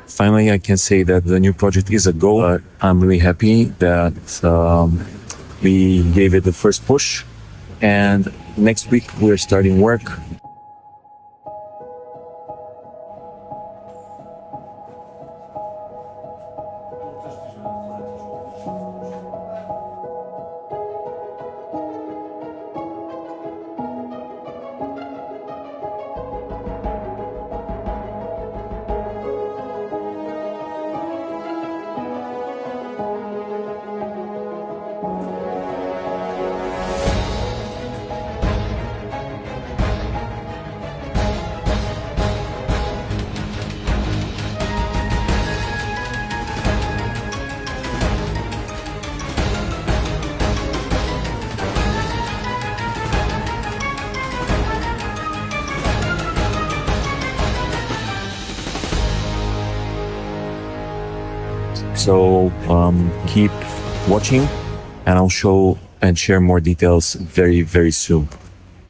finally I can say that the new project is a go. I'm really happy that we gave it the first push, and next week we're starting work. So keep watching, and I'll show and share more details very, very soon.